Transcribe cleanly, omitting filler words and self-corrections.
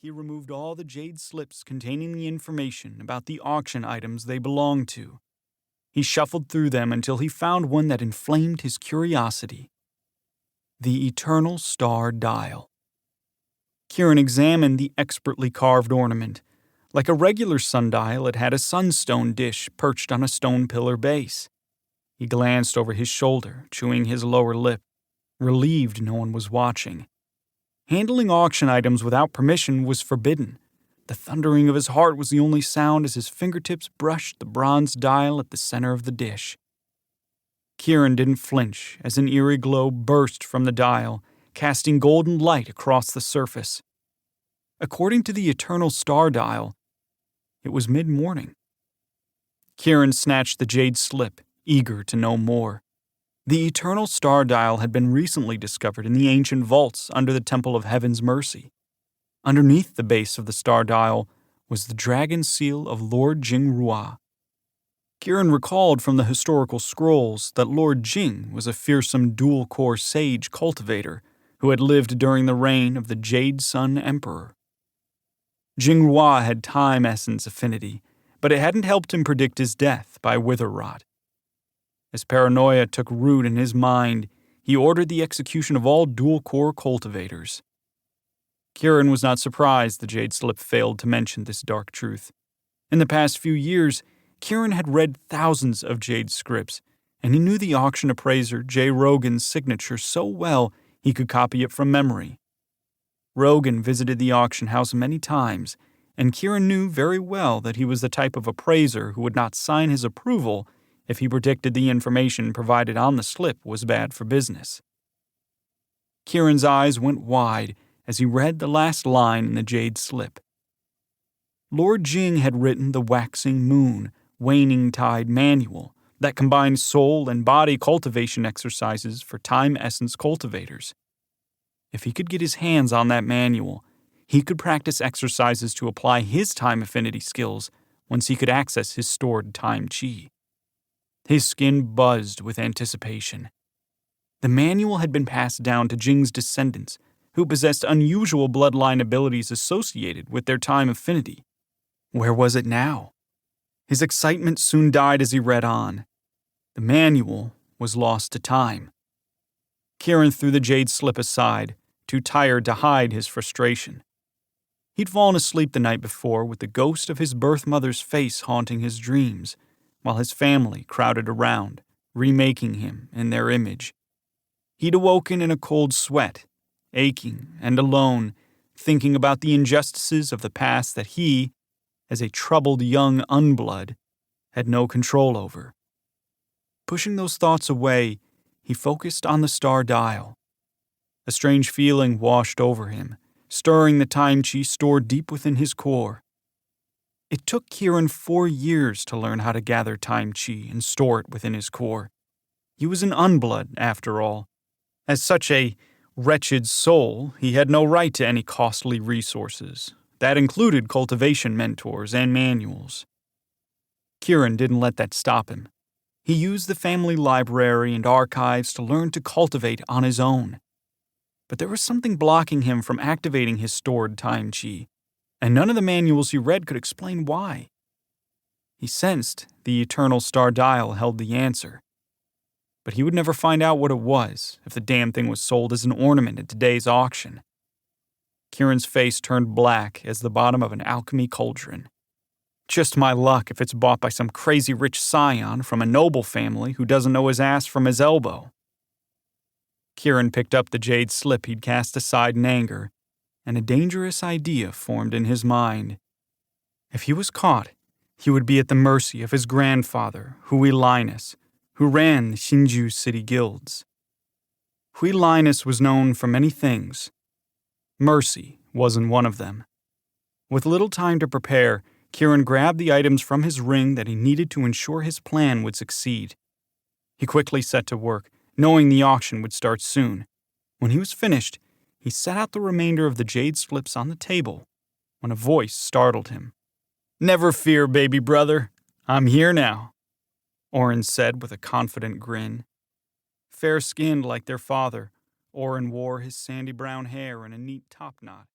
He removed all the jade slips containing the information about the auction items they belonged to. He shuffled through them until he found one that inflamed his curiosity. The Eternal Star Dial. Kiran examined the expertly carved ornament. Like a regular sundial, it had a sunstone dish perched on a stone pillar base. He glanced over his shoulder, chewing his lower lip, relieved no one was watching. Handling auction items without permission was forbidden. The thundering of his heart was the only sound as his fingertips brushed the bronze dial at the center of the dish. Kiran didn't flinch as an eerie glow burst from the dial, casting golden light across the surface. According to the Eternal Star Dial, it was mid-morning. Kiran snatched the jade slip, eager to know more. The Eternal Star Dial had been recently discovered in the ancient vaults under the Temple of Heaven's Mercy. Underneath the base of the star dial was the dragon seal of Lord Jingrua. Kiran recalled from the historical scrolls that Lord Jing was a fearsome dual-core sage cultivator who had lived during the reign of the Jade Sun Emperor. Jingrua had time essence affinity, but it hadn't helped him predict his death by wither rot. As paranoia took root in his mind, he ordered the execution of all dual-core cultivators. Kiran was not surprised the jade slip failed to mention this dark truth. In the past few years, Kiran had read thousands of jade scripts, and he knew the auction appraiser J. Rogan's signature so well he could copy it from memory. Rogan visited the auction house many times, and Kiran knew very well that he was the type of appraiser who would not sign his approval if he predicted the information provided on the slip was bad for business. Kiran's eyes went wide as he read the last line in the jade slip. Lord Jing had written the Waxing Moon, Waning Tide Manual that combined soul and body cultivation exercises for time essence cultivators. If he could get his hands on that manual, he could practice exercises to apply his time affinity skills once he could access his stored time chi. His skin buzzed with anticipation. The manual had been passed down to Jing's descendants, who possessed unusual bloodline abilities associated with their time affinity. Where was it now? His excitement soon died as he read on. The manual was lost to time. Kiran threw the jade slip aside, too tired to hide his frustration. He'd fallen asleep the night before with the ghost of his birth mother's face haunting his dreams, while his family crowded around, remaking him in their image. He'd awoken in a cold sweat, aching and alone, thinking about the injustices of the past that he, as a troubled young Unblood, had no control over. Pushing those thoughts away, he focused on the star dial. A strange feeling washed over him, stirring the time chi stored deep within his core. It took Kiran 4 years to learn how to gather time chi and store it within his core. He was an Unblood, after all. As such a wretched soul, he had no right to any costly resources. That included cultivation mentors and manuals. Kiran didn't let that stop him. He used the family library and archives to learn to cultivate on his own. But there was something blocking him from activating his stored time chi, and none of the manuals he read could explain why. He sensed the Eternal Star Dial held the answer. But he would never find out what it was if the damn thing was sold as an ornament at today's auction. Kiran's face turned black as the bottom of an alchemy cauldron. Just my luck if it's bought by some crazy rich scion from a noble family who doesn't know his ass from his elbow. Kiran picked up the jade slip he'd cast aside in anger, and a dangerous idea formed in his mind. If he was caught, he would be at the mercy of his grandfather, Hui Linus, who ran the Shinju city guilds. Hui Linus was known for many things. Mercy wasn't one of them. With little time to prepare, Kiran grabbed the items from his ring that he needed to ensure his plan would succeed. He quickly set to work, knowing the auction would start soon. When he was finished, he set out the remainder of the jade slips on the table when a voice startled him. "Never fear, baby brother. I'm here now," Oren said with a confident grin. Fair-skinned like their father, Oren wore his sandy brown hair in a neat topknot.